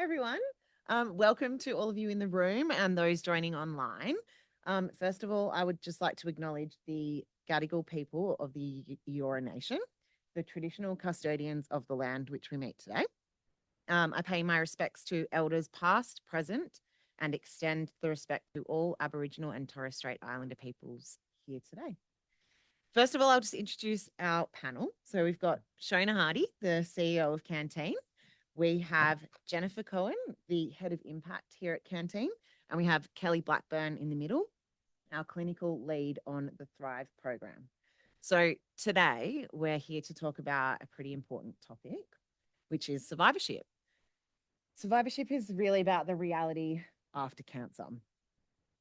everyone. Welcome to all of you in the room and those joining online. First of all, I would just like to acknowledge the Gadigal people of the Eora Nation, the traditional custodians of the land which we meet today. I pay my respects to elders past, present, and extend the respect to all Aboriginal and Torres Strait Islander peoples here today. First of all, I'll just introduce our panel. So we've got Siona Hardy, the CEO of Canteen. We have Jennifer Cohen, the head of Impact here at Canteen. And we have Kelly Blackburn in the middle, our clinical lead on the Thrive program. So today we're here to talk about a pretty important topic, which is survivorship. Survivorship is really about the reality after cancer.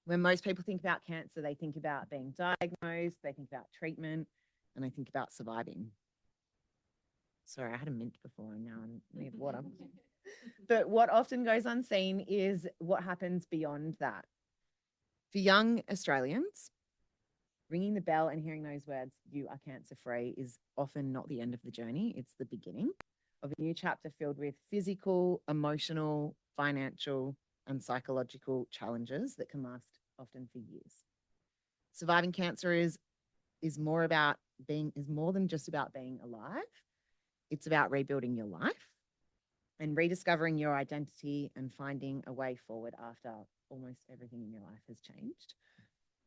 When most people think about cancer, they think about being diagnosed, they think about treatment, and they think about surviving. Sorry, I had a mint before and now I need water. But what often goes unseen is what happens beyond that. For young Australians, ringing the bell and hearing those words, "You are cancer free," is often not the end of the journey. It's the beginning of a new chapter filled with physical, emotional, financial, and psychological challenges that can last often for years. Surviving cancer is more than just about being alive. It's about rebuilding your life and rediscovering your identity and finding a way forward after almost everything in your life has changed.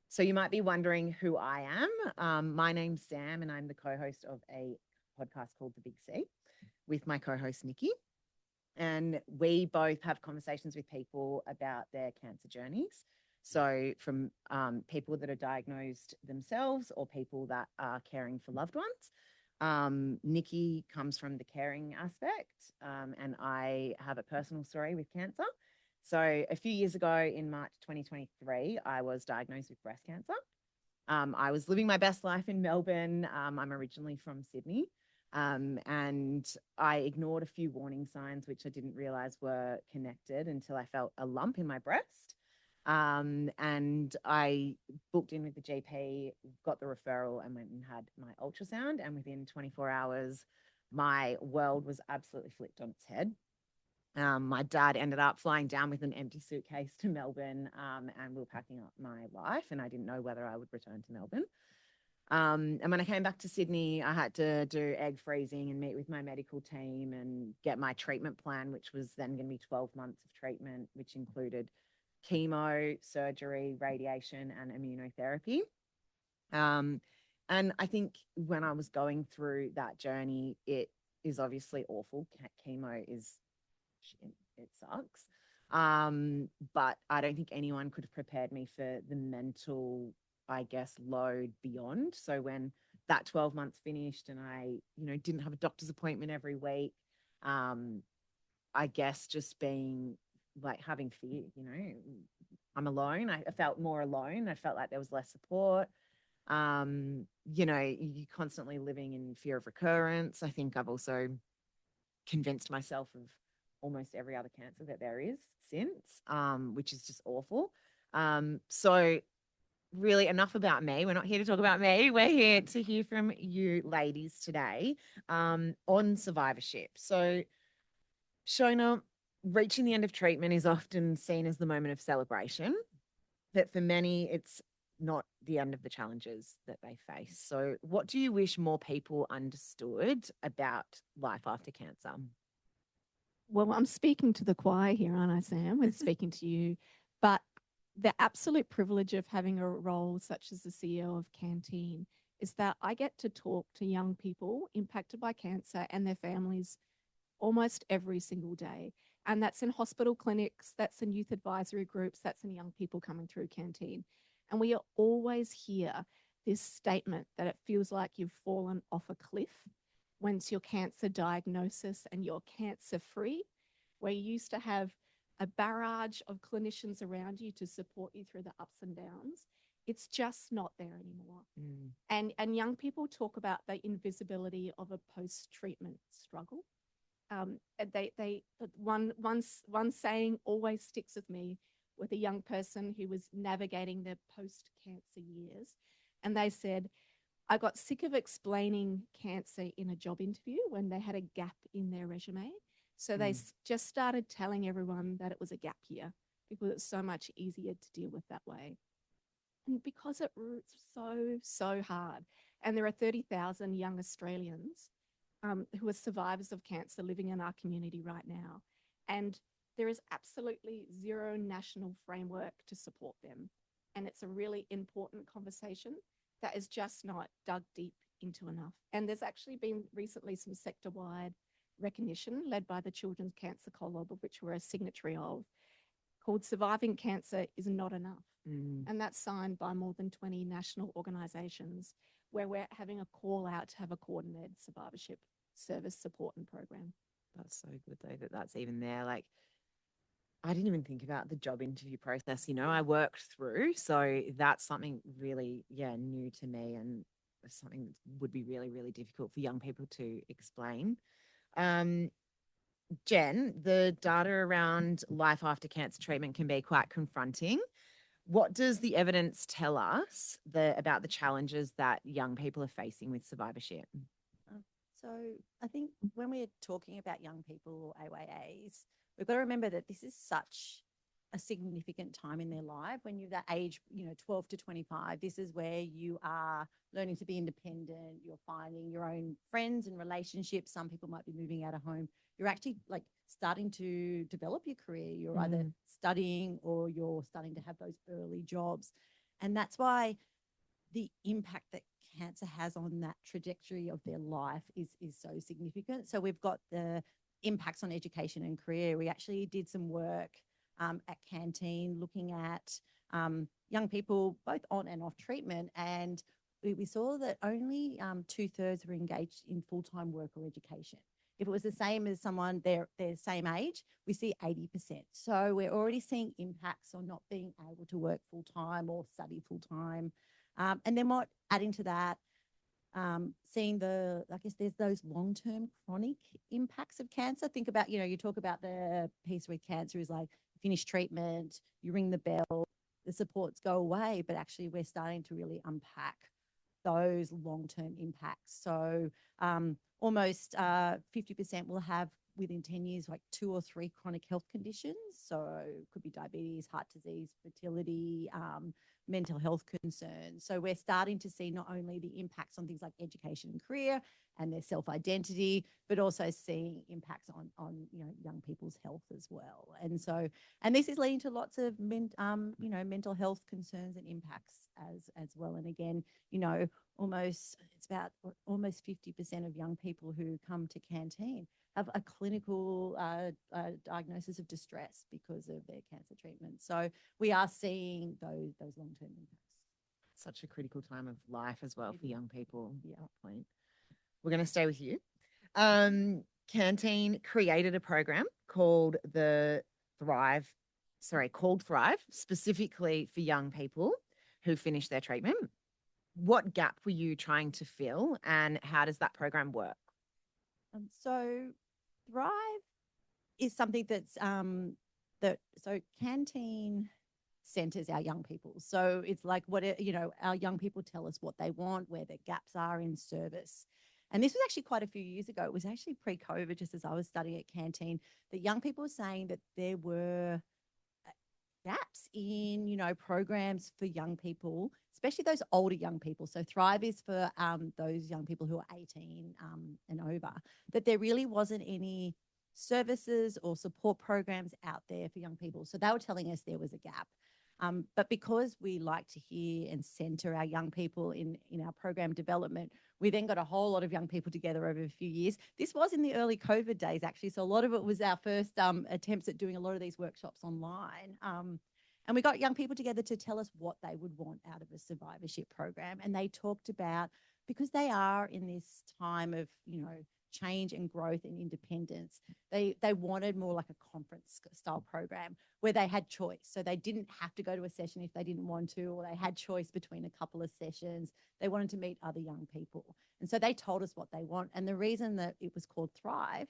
So you might be wondering who I am. My name's Sam and I'm the co-host of a podcast called The Big C with my co-host Nikki. And we both have conversations with people about their cancer journeys. So from people that are diagnosed themselves or people that are caring for loved ones. Nikki comes from the caring aspect, and I have a personal story with cancer. So a few years ago in March 2023, I was diagnosed with breast cancer. I was living my best life in Melbourne. I'm originally from Sydney. And I ignored a few warning signs, which I didn't realize were connected until I felt a lump in my breast. And I booked in with the GP, got the referral and went and had my ultrasound. And within 24 hours, my world was absolutely flipped on its head. My dad ended up flying down with an empty suitcase to Melbourne, and we were packing up my life, and I didn't know whether I would return to Melbourne. And when I came back to Sydney, I had to do egg freezing and meet with my medical team and get my treatment plan, which was then going to be 12 months of treatment, which included chemo, surgery, radiation, and immunotherapy. And I think when I was going through that journey, it is obviously awful. Chemo is shit. It sucks. But I don't think anyone could have prepared me for the mental, I guess, load beyond. So when that 12 months finished and I, didn't have a doctor's appointment every week, I guess just being like having fear, I'm alone. I felt more alone. I felt like there was less support. You're constantly living in fear of recurrence. I think I've also convinced myself of almost every other cancer that there is since, which is just awful. So really enough about me. We're not here to talk about me. We're here to hear from you ladies today on survivorship. So Shona, reaching the end of treatment is often seen as the moment of celebration, but for many, it's not the end of the challenges that they face. So what do you wish more people understood about life after cancer? Well, I'm speaking to the choir here, aren't I, Sam? We're speaking to you. But the absolute privilege of having a role such as the CEO of Canteen is that I get to talk to young people impacted by cancer and their families almost every single day. And that's in hospital clinics, that's in youth advisory groups, that's in young people coming through Canteen. And we always hear this statement that it feels like you've fallen off a cliff once your cancer diagnosis and you're cancer free, where you used to have a barrage of clinicians around you to support you through the ups and downs. It's just not there anymore. And young people talk about the invisibility of a post-treatment struggle. One saying always sticks with me with a young person who was navigating their post-cancer years. And they said, I got sick of explaining cancer in a job interview when they had a gap in their resume. So they just started telling everyone that it was a gap year because it's so much easier to deal with that way. And because it roots so hard. And there are 30,000 young Australians who are survivors of cancer living in our community right now. And there is absolutely zero national framework to support them. And it's a really important conversation that is just not dug deep into enough. And there's actually been recently some sector-wide recognition led by the Children's Cancer Co-op, of which we're a signatory of, called Surviving Cancer is Not Enough. And that's signed by more than 20 national organisations, where we're having a call out to have a coordinated survivorship service support and program. That's so good though that that's even there. Like, I didn't even think about the job interview process, I worked through. So that's something really, new to me, and something that would be really, really difficult for young people to explain. Jen, the data around life after cancer treatment can be quite confronting. What does the evidence tell us about the challenges that young people are facing with survivorship? So I think when we're talking about young people or AYAs, we've got to remember that this is such a significant time in their life. When you're that age, 12 to 25, this is where you are learning to be independent. You're finding your own friends and relationships. Some people might be moving out of home. You're actually like starting to develop your career. You're either studying or you're starting to have those early jobs. And that's why the impact that cancer has on that trajectory of their life is so significant. So we've got the impacts on education and career. We actually did some work at Canteen looking at young people both on and off treatment, and we saw that only 2/3 were engaged in full-time work or education. If it was the same as someone their same age, we see 80%. So we're already seeing impacts on not being able to work full-time or study full-time. And then what, adding to that, seeing I guess there's those long-term chronic impacts of cancer. Think about, you talk about the piece with cancer is like, finish treatment, you ring the bell, the supports go away, but actually we're starting to really unpack those long-term impacts. So almost 50% will have within 10 years, like 2 or 3 chronic health conditions. So it could be diabetes, heart disease, fertility, mental health concerns. So we're starting to see not only the impacts on things like education and career and their self-identity, but also seeing impacts on young people's health as well. And so, and this is leading to lots of mental health concerns and impacts as well. And again, it's about almost 50% of young people who come to Canteen have a clinical diagnosis of distress because of their cancer treatment. So we are seeing those long-term impacts. Such a critical time of life as well for young people. Point. We're going to stay with you. Canteen created a program called Thrive, specifically for young people who finish their treatment. What gap were you trying to fill, and how does that program work? So Thrive is something that's so Canteen centers our young people. So it's like our young people tell us what they want, where their gaps are in service. And this was actually quite a few years ago. It was actually pre-COVID, just as I was studying at Canteen, that young people were saying that there were gaps in, programs for young people, especially those older young people. So Thrive is for those young people who are 18 and over, that there really wasn't any services or support programs out there for young people. So they were telling us there was a gap. But because we like to hear and center our young people in our program development, we then got a whole lot of young people together over a few years. This was in the early COVID days, actually. So a lot of it was our first attempts at doing a lot of these workshops online. And we got young people together to tell us what they would want out of a survivorship program. And they talked about, because they are in this time of, change and growth and independence, they wanted more like a conference style program where they had choice. So they didn't have to go to a session if they didn't want to, or they had choice between a couple of sessions. They wanted to meet other young people. And so they told us what they want. And the reason that it was called Thrive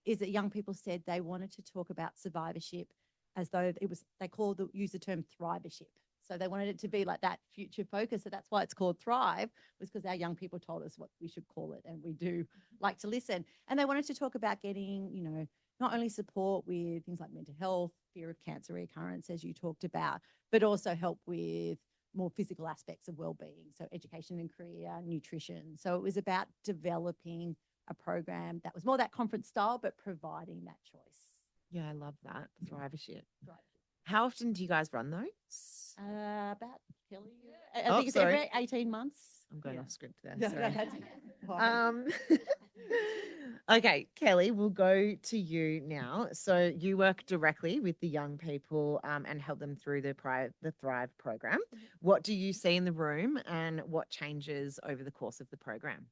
is that young people said they wanted to talk about survivorship as though they use the term thrivership. So they wanted it to be like that future focus. So that's why it's called Thrive, was because our young people told us what we should call it. And we do like to listen. And they wanted to talk about getting, not only support with things like mental health, fear of cancer recurrence, as you talked about, but also help with more physical aspects of well-being, so education and career, nutrition. So it was about developing a program that was more that conference style, but providing that choice. Yeah, I love that. Survivorship. Right. How often do you guys run those? About Kelly, I Oh, think it's sorry. every 18 months. I'm going Yeah. off script there. No, Sorry. that's fine. Okay, Kelly, we'll go to you now. So you work directly with the young people and help them through the Thrive program. What do you see in the room and what changes over the course of the program?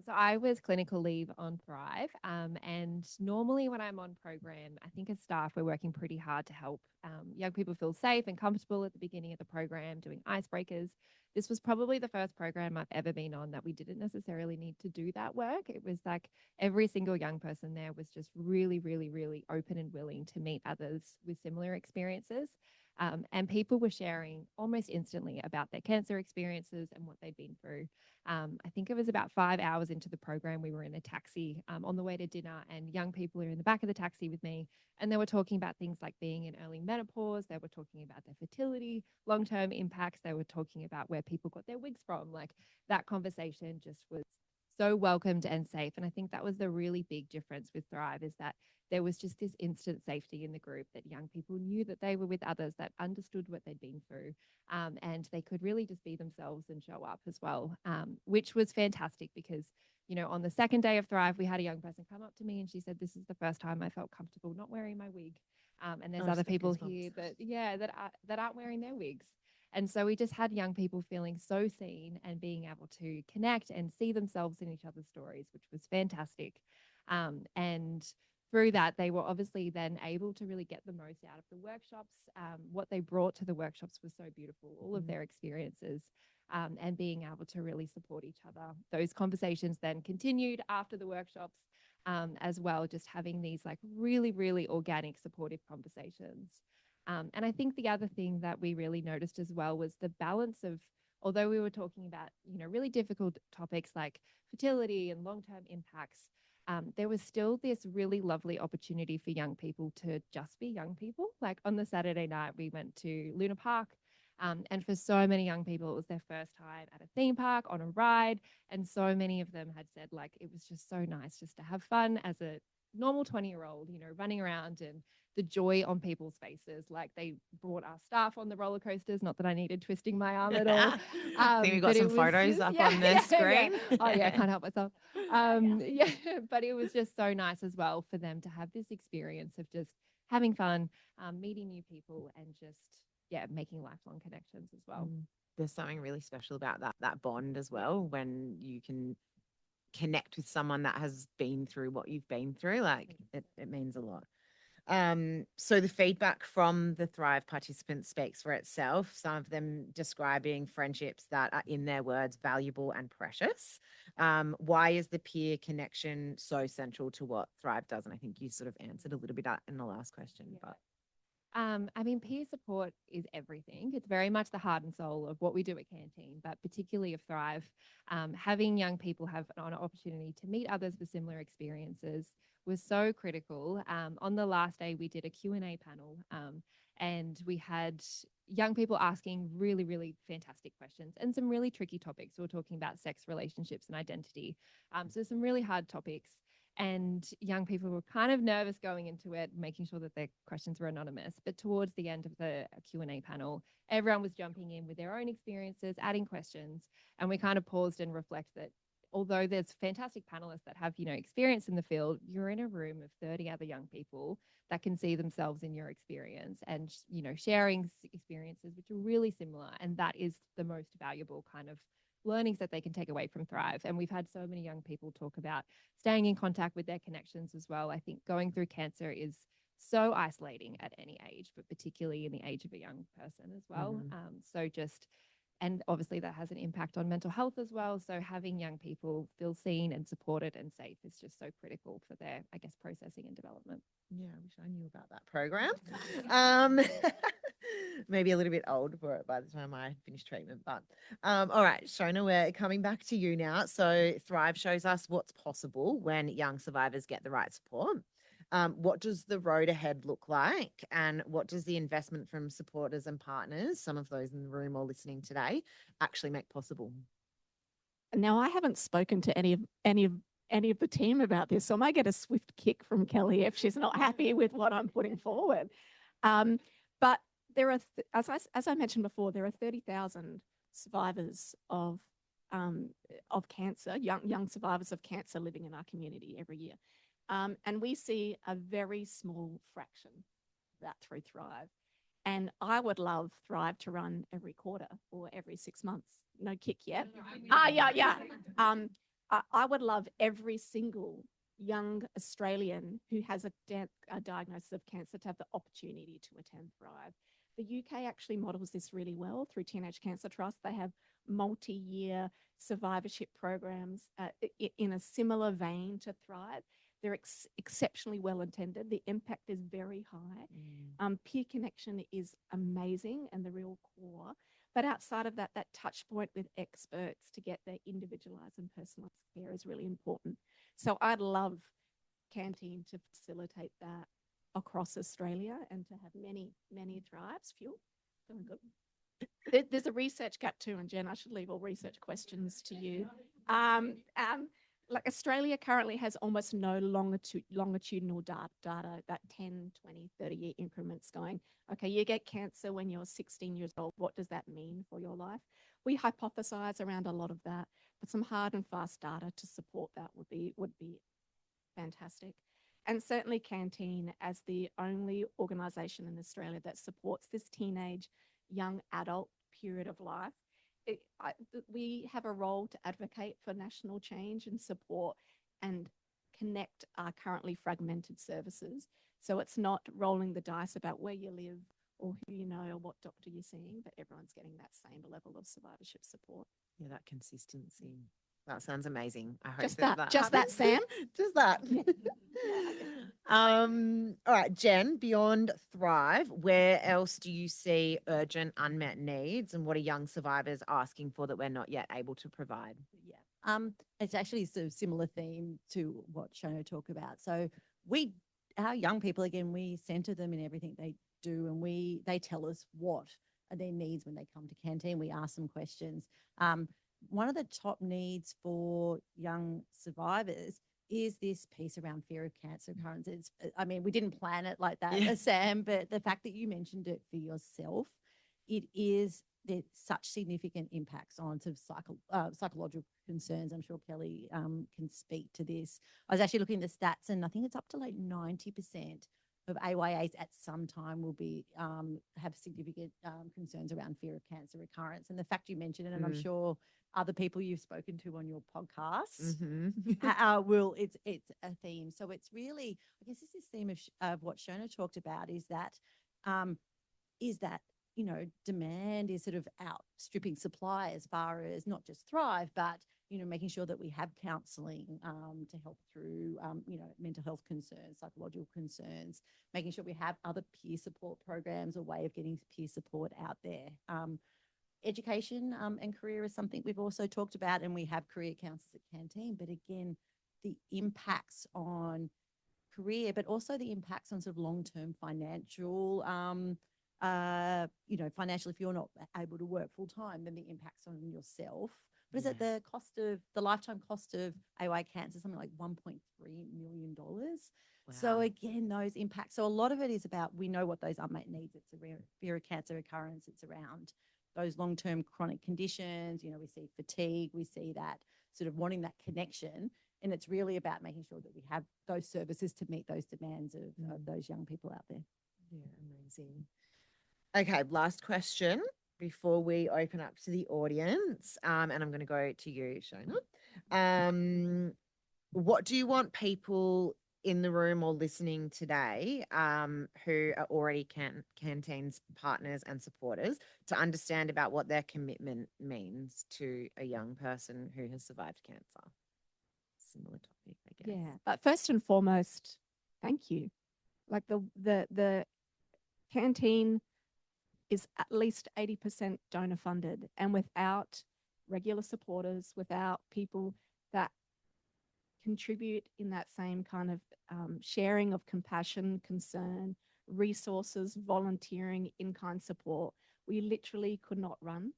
So I was clinical leave on Thrive, and normally when I'm on program, I think as staff we're working pretty hard to help young people feel safe and comfortable at the beginning of the program, doing icebreakers. This was probably the first program I've ever been on that we didn't necessarily need to do that work. It was like every single young person there was just really, really, really open and willing to meet others with similar experiences. And people were sharing almost instantly about their cancer experiences and what they'd been through. I think it was about 5 hours into the program. We were in a taxi on the way to dinner, and young people were in the back of the taxi with me. And they were talking about things like being in early menopause. They were talking about their fertility, long term impacts. They were talking about where people got their wigs from. Like that conversation just was so welcomed and safe. And I think that was the really big difference with Thrive is that there was just this instant safety in the group that young people knew that they were with others that understood what they'd been through. And they could really just be themselves and show up as well, which was fantastic because, you know, on the second day of Thrive, we had a young person come up to me and she said, this is the first time I felt comfortable not wearing my wig. And there's other people here that aren't wearing their wigs. And so we just had young people feeling so seen and being able to connect and see themselves in each other's stories, which was fantastic. And through that, they were obviously then able to really get the most out of the workshops. What they brought to the workshops was so beautiful, all of their experiences, and being able to really support each other. Those conversations then continued after the workshops as well, just having these like really, really organic, supportive conversations. And I think the other thing that we really noticed as well was the balance of, although we were talking about, you know, really difficult topics like fertility and long-term impacts, there was still this really lovely opportunity for young people to just be young people. Like on the Saturday night, we went to Luna Park. And for so many young people, it was their first time at a theme park on a ride. And so many of them had said, like, it was just so nice just to have fun as a normal 20-year-old, you know, running around and the joy on people's faces. Like they brought our staff on the roller coasters, not that I needed twisting my arm at all. I think we got some photos up on the screen. Oh yeah, I can't help myself. Yeah, but it was just so nice as well for them to have this experience of just having fun, meeting new people and just, yeah, making lifelong connections as well. There's something really special about that bond as well when you can connect with someone that has been through what you've been through. Like it means a lot. So the feedback from the Thrive participants speaks for itself. Some of them describing friendships that are, in their words, valuable and precious. Why is the peer connection so central to what Thrive does? And I think you sort of answered a little bit in the last question, but. I mean, peer support is everything. It's very much the heart and soul of what we do at Canteen, but particularly of Thrive. Having young people have an opportunity to meet others with similar experiences was so critical. On the last day, we did a Q&A panel, and we had young people asking really, really fantastic questions and some really tricky topics. We were talking about sex, relationships, and identity. So some really hard topics. And young people were kind of nervous going into it, making sure that their questions were anonymous. But towards the end of the Q&A panel, everyone was jumping in with their own experiences, adding questions. And we kind of paused and reflect that although there's fantastic panelists that have, you know, experience in the field, you're in a room of 30 other young people that can see themselves in your experience and, you know, sharing experiences which are really similar. And that is the most valuable kind of learnings that they can take away from Thrive. And we've had so many young people talk about staying in contact with their connections as well. I think going through cancer is so isolating at any age, but particularly in the age of a young person as well. And obviously that has an impact on mental health as well. So having young people feel seen and supported and safe is just so critical for their, I guess, processing and development. Yeah, I wish I knew about that program. Maybe a little bit old for it by the time I finish treatment. But all right, Siona, we're coming back to you now. So Thrive shows us what's possible when young survivors get the right support. What does the road ahead look like? And what does the investment from supporters and partners, some of those in the room or listening today, actually make possible? Now, I haven't spoken to any of the team about this, so I might get a swift kick from Kelly if she's not happy with what I'm putting forward. But there are, as I mentioned before, there are 30,000 survivors of cancer, young survivors of cancer living in our community every year. And we see a very small fraction of that through Thrive. And I would love Thrive to run every quarter or every 6 months. No kick yet. Yeah. I would love every single young Australian who has a diagnosis of cancer to have the opportunity to attend Thrive. The UK actually models this really well through Teenage Cancer Trust. They have multi-year survivorship programs in a similar vein to Thrive. They're exceptionally well intended. The impact is very high. Peer connection is amazing and the real core. But outside of that, that touch point with experts to get their individualized and personalized care is really important. So I'd love Canteen to facilitate that across Australia and to have many Thrives. Feeling good. There's a research gap too, and Jen, I should leave all research questions to you. Like Australia currently has almost no longitudinal data, that 10, 20, 30-year increments going, okay, you get cancer when you're 16 years old. What does that mean for your life? We hypothesize around a lot of that, but some hard and fast data to support that would be fantastic. And certainly Canteen, as the only organisation in Australia that supports this teenage, young adult period of life, we have a role to advocate for national change and support and connect our currently fragmented services. So it's not rolling the dice about where you live or who you know or what doctor you're seeing, but everyone's getting that same level of survivorship support. Yeah, that consistency. That sounds amazing. I hope Just that that, Sam. Just that. All right, Jen, beyond Thrive, where else do you see urgent unmet needs and what are young survivors asking for that we're not yet able to provide? Yeah. It's actually sort of similar theme to what Siona talked about. So our young people, again, we center them in everything they do and they tell us what are their needs when they come to Canteen. We ask them questions. One of the top needs for young survivors is this piece around fear of cancer occurrences. I mean, we didn't plan it like that, Sam, but the fact that you mentioned it for yourself, there's such significant impacts on sort of psychological concerns. I'm sure Kelly can speak to this. I was actually looking at the stats, and I think it's up to like 90% of AYAs at some time will be have significant concerns around fear of cancer recurrence. And the fact you mentioned it, and I'm sure other people you've spoken to on your podcast it's a theme. So it's really, I guess it's this theme of what Siona talked about is that demand is sort of outstripping supply as far as not just Thrive, but making sure that we have counselling to help through mental health concerns, psychological concerns, making sure we have other peer support programs, a way of getting peer support out there. Education and career is something we've also talked about, and we have career counsellors at Canteen. But again, the impacts on career, but also the impacts on sort of long-term financial, financially, if you're not able to work full time, then the impacts on yourself. But is it the lifetime cost of AY cancer, something like $1.3 million? Wow. So again, those impacts. So a lot of it is about, we know what those unmet needs. It's a fear of cancer recurrence. It's around those long-term chronic conditions. We see fatigue. We see that sort of wanting that connection. And it's really about making sure that we have those services to meet those demands of those young people out there. Yeah, amazing. Okay, last question before we open up to the audience. And I'm going to go to you, Siona. What do you want people in the room or listening today who are already Canteen's partners and supporters to understand about what their commitment means to a young person who has survived cancer? Similar topic, I guess. Yeah, but first and foremost, thank you. Like the Canteen is at least 80% donor funded, and without regular supporters, without people that contribute in that same kind of sharing of compassion, concern, resources, volunteering, in-kind support. We literally could not run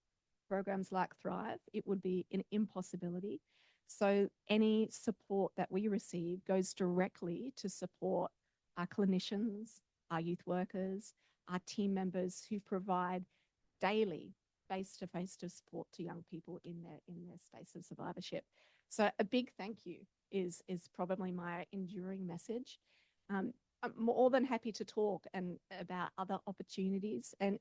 programs like Thrive. It would be an impossibility. So any support that we receive goes directly to support our clinicians, our youth workers, our team members who provide daily face-to-face support to young people in their space of survivorship. So a big thank you is probably my enduring message. I'm more than happy to talk and about other opportunities, and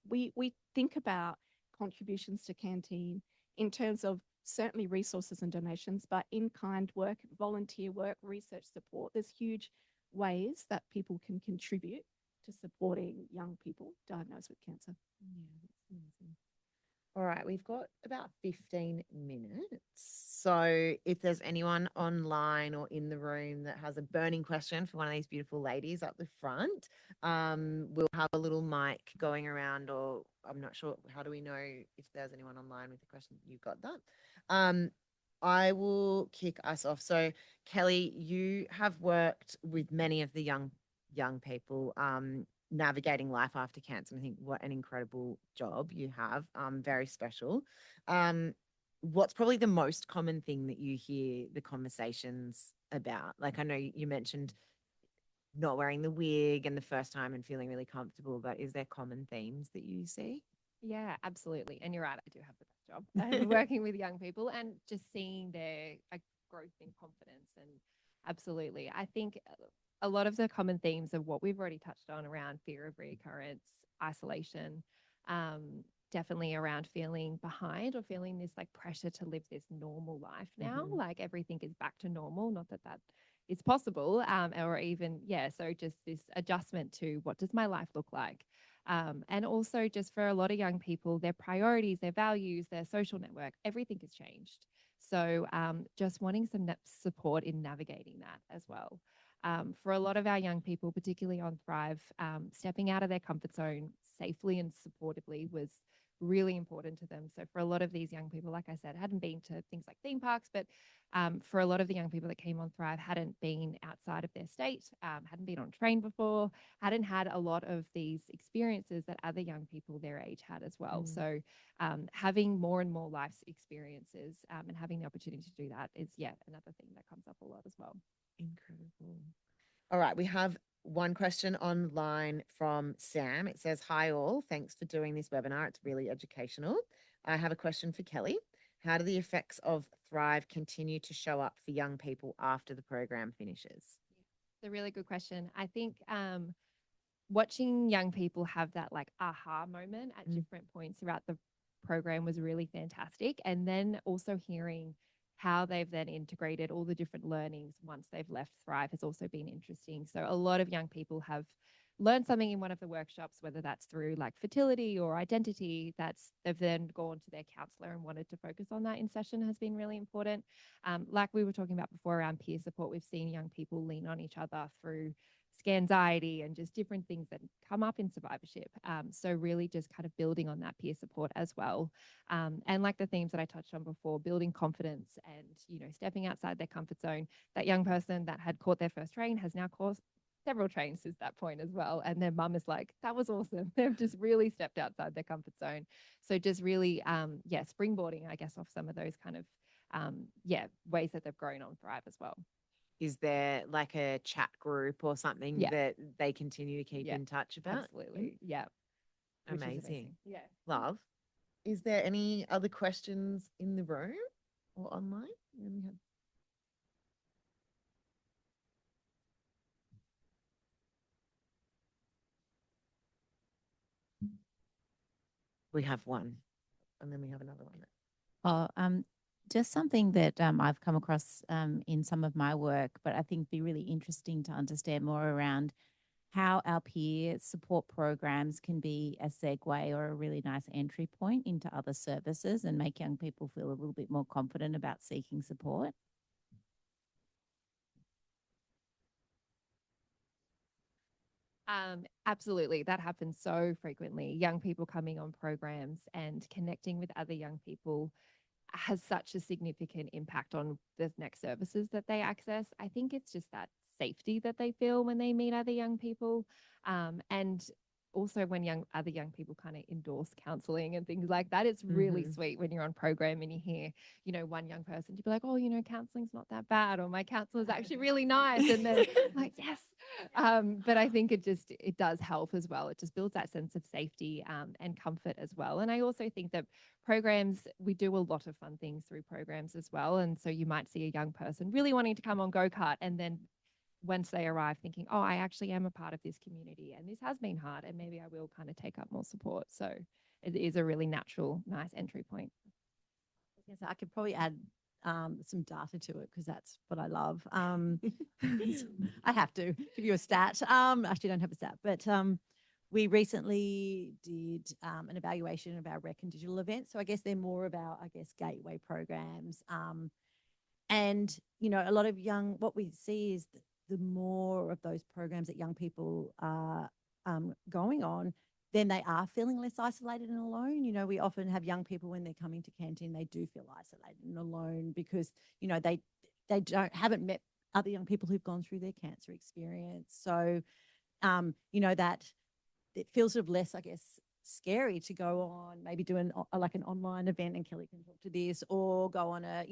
we think about contributions to Canteen in terms of certainly resources and donations, but in-kind work, volunteer work, research support. There's huge ways that people can contribute to supporting young people diagnosed with cancer. Yeah, that's amazing. All right, we've got about 15 minutes. So if there's anyone online or in the room that has a burning question for one of these beautiful ladies up the front, we'll have a little mic going around, or I'm not sure, how do we know if there's anyone online with a question? You've got that. I will kick us off. So Kelly, you have worked with many of the young people navigating life after cancer. I think what an incredible job you have. Very special. What's probably the most common thing that you hear the conversations about? Like, I know you mentioned not wearing the wig and the first time and feeling really comfortable, but is there common themes that you see? Yeah, absolutely. And you're right, I do have the best job working with young people and just seeing their growth in confidence. And absolutely, I think a lot of the common themes of what we've already touched on around fear of reoccurrence, isolation, definitely around feeling behind or feeling this like pressure to live this normal life now, like everything is back to normal, not that is possible, or even, so just this adjustment to what does my life look like? And also just for a lot of young people, their priorities, their values, their social network, everything has changed. So just wanting some support in navigating that as well. For a lot of our young people, particularly on Thrive, stepping out of their comfort zone safely and supportively was really important to them. So for a lot of these young people, like I said, hadn't been to things like theme parks, but for a lot of the young people that came on Thrive hadn't been outside of their state, hadn't been on train before, hadn't had a lot of these experiences that other young people their age had as well. So having more and more life experiences and having the opportunity to do that is, another thing that comes up a lot as well. Incredible. All right, we have one question online from Sam. It says, "Hi all, thanks for doing this webinar. It's really educational. I have a question for Kelly. How do the effects of Thrive continue to show up for young people after the program finishes?" It's a really good question. I think watching young people have that like aha moment at different points throughout the program was really fantastic. And then also hearing how they've then integrated all the different learnings once they've left Thrive has also been interesting. So a lot of young people have learned something in one of the workshops, whether that's through like fertility or identity, they've then gone to their counselor and wanted to focus on that in session has been really important. Like we were talking about before around peer support, we've seen young people lean on each other through scanxiety and just different things that come up in survivorship. So really just kind of building on that peer support as well. And like the themes that I touched on before, building confidence and, stepping outside their comfort zone. That young person that had caught their first train has now caught several trains since that point as well. And their mum is like, that was awesome. They've just really stepped outside their comfort zone. So just really, springboarding, I guess, off some of those kind of, ways that they've grown on Thrive as well. Is there like a chat group or something that they continue to keep in touch about? Absolutely. Yeah. Amazing. Yeah. Love. Is there any other questions in the room or online? We have one, and then we have another one. Just something that I've come across in some of my work, but I think be really interesting to understand more around how our peer support programs can be a segue or a really nice entry point into other services and make young people feel a little bit more confident about seeking support. Absolutely. That happens so frequently. Young people coming on programs and connecting with other young people has such a significant impact on the next services that they access. I think it's just that safety that they feel when they meet other young people. And also when other young people kind of endorse counseling and things like that, it's really sweet when you're on program and you hear, one young person to be like, oh, counseling's not that bad, or my counselor is actually really nice. And then like, yes. But I think it does help as well. It just builds that sense of safety and comfort as well. And I also think that programs, we do a lot of fun things through programs as well. And so you might see a young person really wanting to come on go-kart, and then once they arrive thinking, oh, I actually am a part of this community and this has been hard, and maybe I will kind of take up more support. So it is a really natural, nice entry point. Yes, I could probably add some data to it because that's what I love. I have to give you a stat. Actually, don't have a stat, but we recently did an evaluation of our rec and digital events. So I guess they're more of our, gateway programs. And, a lot of what we see is that the more of those programs that young people are going on, then they are feeling less isolated and alone. We often have young people when they're coming to canteen, they do feel isolated and alone because, they haven't met other young people who've gone through their cancer experience. So, that it feels sort of less, I guess, scary to go on, maybe do an online event, and Kelly can talk to this, or go on a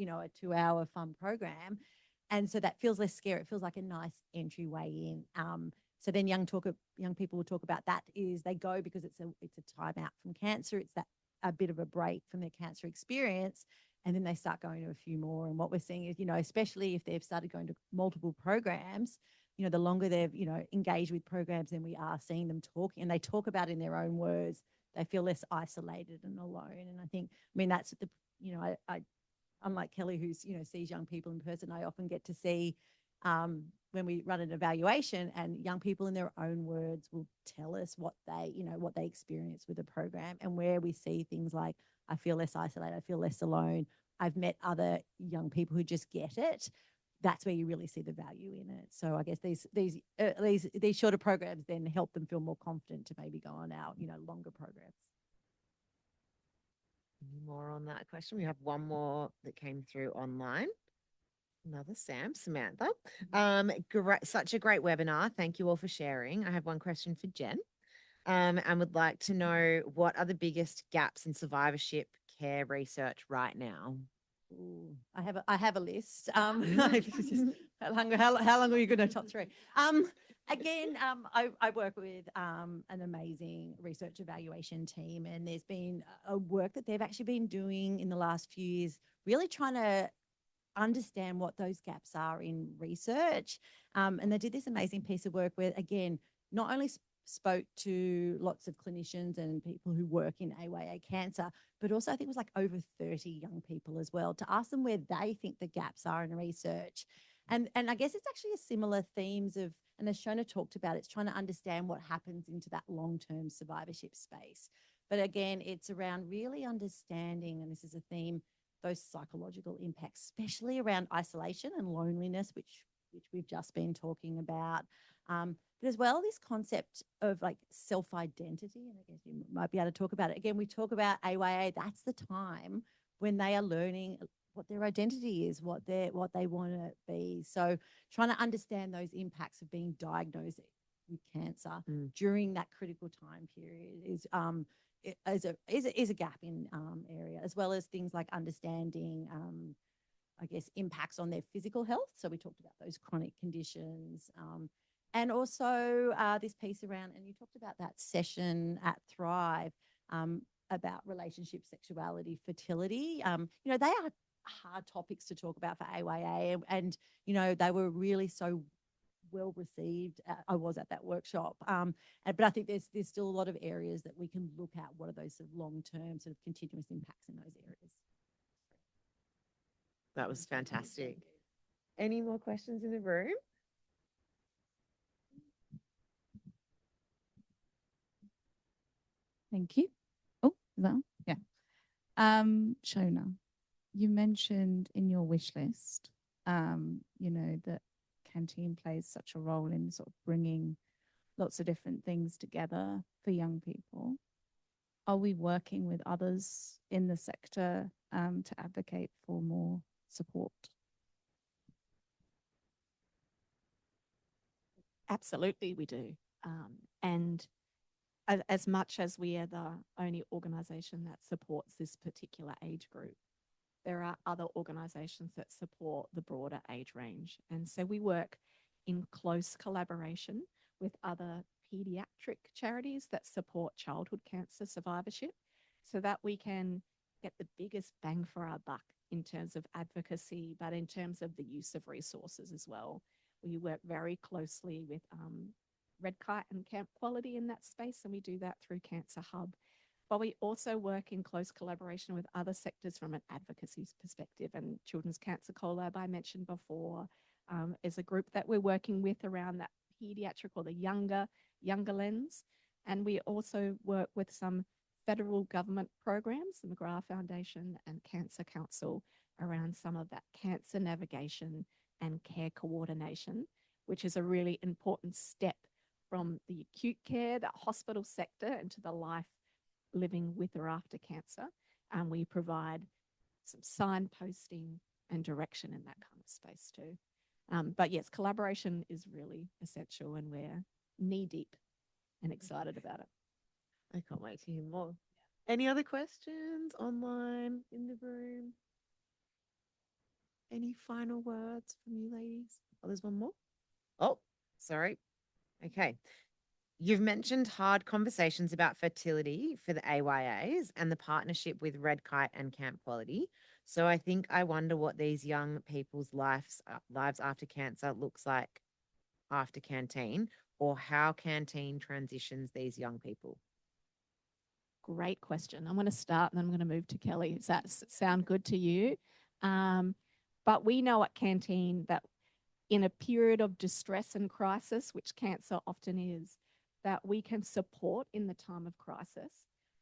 2-hour fun program. And so that feels less scary. It feels like a nice entryway in. So then young people will talk about that is they go because it's a time out from cancer. It's that a bit of a break from their cancer experience. And then they start going to a few more. And what we're seeing is, especially if they've started going to multiple programs, the longer they've, engaged with programs, then we are seeing them talking, and they talk about in their own words, they feel less isolated and alone. And I think, that's the, I unlike Kelly, who's, sees young people in person, I often get to see when we run an evaluation, and young people in their own words will tell us what they experience with the program, and where we see things like, I feel less isolated, I feel less alone, I've met other young people who just get it. That's where you really see the value in it. So I guess these shorter programs then help them feel more confident to maybe go on our, longer programs. Any more on that question? We have one more that came through online. Another Samantha. Such a great webinar. Thank you all for sharing. I have one question for Jen, and would like to know, what are the biggest gaps in survivorship care research right now? Ooh, I have a list. How long are you going to top three? Again, I work with an amazing research evaluation team, and there's been a work that they've actually been doing in the last few years, really trying to understand what those gaps are in research. And they did this amazing piece of work where, again, not only spoke to lots of clinicians and people who work in AYA cancer, but also I think it was like over 30 young people as well, to ask them where they think the gaps are in research. And I guess it's actually a similar themes of, and as Siona talked about, it's trying to understand what happens into that long-term survivorship space. But again, it's around really understanding, and this is a theme, those psychological impacts, especially around isolation and loneliness, which we've just been talking about. But as well, this concept of like self-identity, and I guess you might be able to talk about it. Again, we talk about AYA, that's the time when they are learning what their identity is, what they want to be. So trying to understand those impacts of being diagnosed with cancer during that critical time period is a gap in area, as well as things like understanding I guess impacts on their physical health. So we talked about those chronic conditions, and also this piece around, and you talked about that session at Thrive about relationship, sexuality, fertility. They are hard topics to talk about for AYA, and they were really so well received. I was at that workshop, but I think there's still a lot of areas that we can look at. What are those sort of long-term sort of continuous impacts in those areas? That was fantastic. Any more questions in the room? Thank you. Oh, is that on? Yeah. Siona, you mentioned in your wish list, that canteen plays such a role in sort of bringing lots of different things together for young people. are we working with others in the sector to advocate for more support? Absolutely, we do. And as much as we are the only organisation that supports this particular age group, there are other organisations that support the broader age range. And so we work in close collaboration with other paediatric charities that support childhood cancer survivorship so that we can get the biggest bang for our buck in terms of advocacy, but in terms of the use of resources as well. We work very closely with Red Kite and Camp Quality in that space, and we do that through Cancer Hub. But we also work in close collaboration with other sectors from an advocacy perspective. And Children's Cancer Collab, I mentioned before, is a group that we're working with around that pediatric or the younger lens. And we also work with some federal government programs, the McGrath Foundation and Cancer Council, around some of that cancer navigation and care coordination, which is a really important step from the acute care, that hospital sector, into the life living with or after cancer. And we provide some signposting and direction in that kind of space too. But yes, collaboration is really essential, and we're knee deep and excited about it. I can't wait to hear more. Any other questions online in the room? Any final words from you ladies? Oh, there's one more. Oh, sorry. Okay. You've mentioned hard conversations about fertility for the AYAs and the partnership with Red Kite and Camp Quality. So I wonder what these young people's lives after cancer looks like after Canteen, or how Canteen transitions these young people. Great question. I'm going to start and then I'm going to move to Kelly. Does that sound good to you? But we know at Canteen that in a period of distress and crisis, which cancer often is, that we can support in the time of crisis.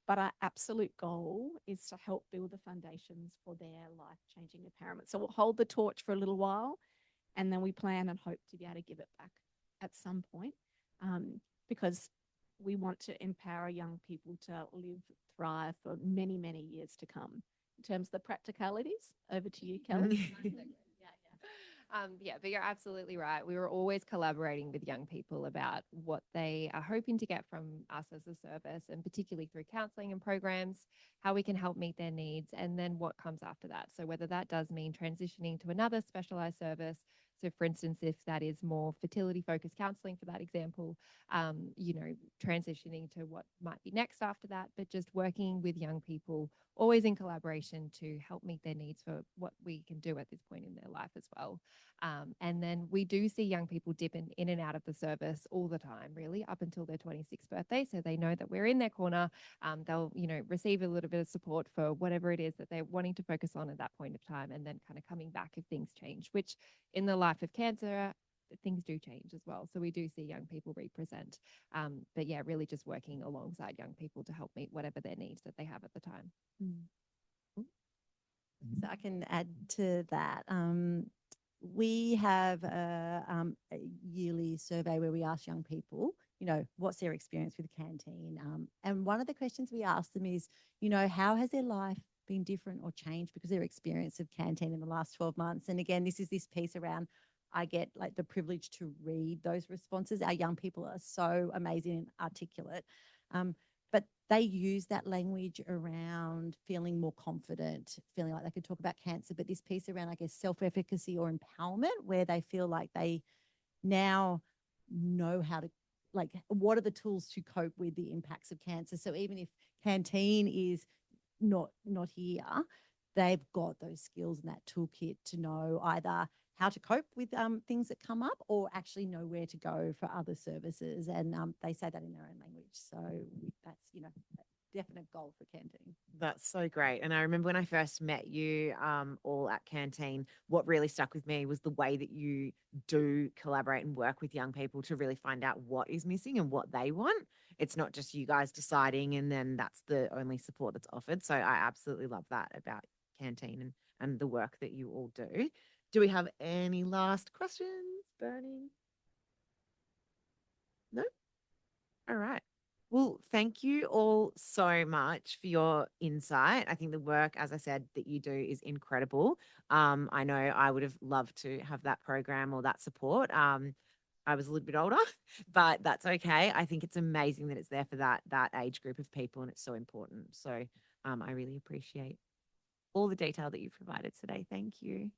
But our absolute goal is to help build the foundations for their life-changing empowerment. So we'll hold the torch for a little while, and then we plan and hope to be able to give it back at some point, because we want to empower young people to live, thrive for many, many years to come. In terms of the practicalities, over to you, Kelly. Yeah, but you're absolutely right. We were always collaborating with young people about what they are hoping to get from us as a service, and particularly through counselling and programs, how we can help meet their needs, and then what comes after that. So whether that does mean transitioning to another specialised service. So for instance, if that is more fertility focused counselling for that example, transitioning to what might be next after that, but just working with young people, always in collaboration to help meet their needs for what we can do at this point in their life as well. And then we do see young people dip in and out of the service all the time, really, up until their 26th birthday. So they know that we're in their corner. They'll, receive a little bit of support for whatever it is that they're wanting to focus on at that point of time, and then kind of coming back if things change, which in the life of cancer, things do change as well. So we do see young people represent. But yeah, really just working alongside young people to help meet whatever their needs that they have at the time. So I can add to that. We have a yearly survey where we ask young people, what's their experience with Canteen? And one of the questions we ask them is, how has their life been different or changed because of their experience of Canteen in the last 12 months? And again, this is this piece around, I get like the privilege to read those responses. Our young people are so amazing and articulate. But they use that language around feeling more confident, feeling like they can talk about cancer, but this piece around, I guess, self-efficacy or empowerment, where they feel like they now know how to, like, what are the tools to cope with the impacts of cancer? So even if Canteen is not here, they've got those skills and that toolkit to know either how to cope with things that come up, or actually know where to go for other services. And they say that in their own language. So that's, a definite goal for Canteen. That's so great. And I remember when I first met you all at Canteen, what really stuck with me was the way that you do collaborate and work with young people to really find out what is missing and what they want. It's not just you guys deciding and then that's the only support that's offered. So I absolutely love that about Canteen and the work that you all do. Do we have any last questions burning? No? All right. Well, thank you all so much for your insight. I think the work, as I said, that you do is incredible. I know I would have loved to have that program or that support. I was a little bit older, but that's okay. I think it's amazing that it's there for that age group of people, and it's so important. So I really appreciate all the detail that you've provided today. Thank you.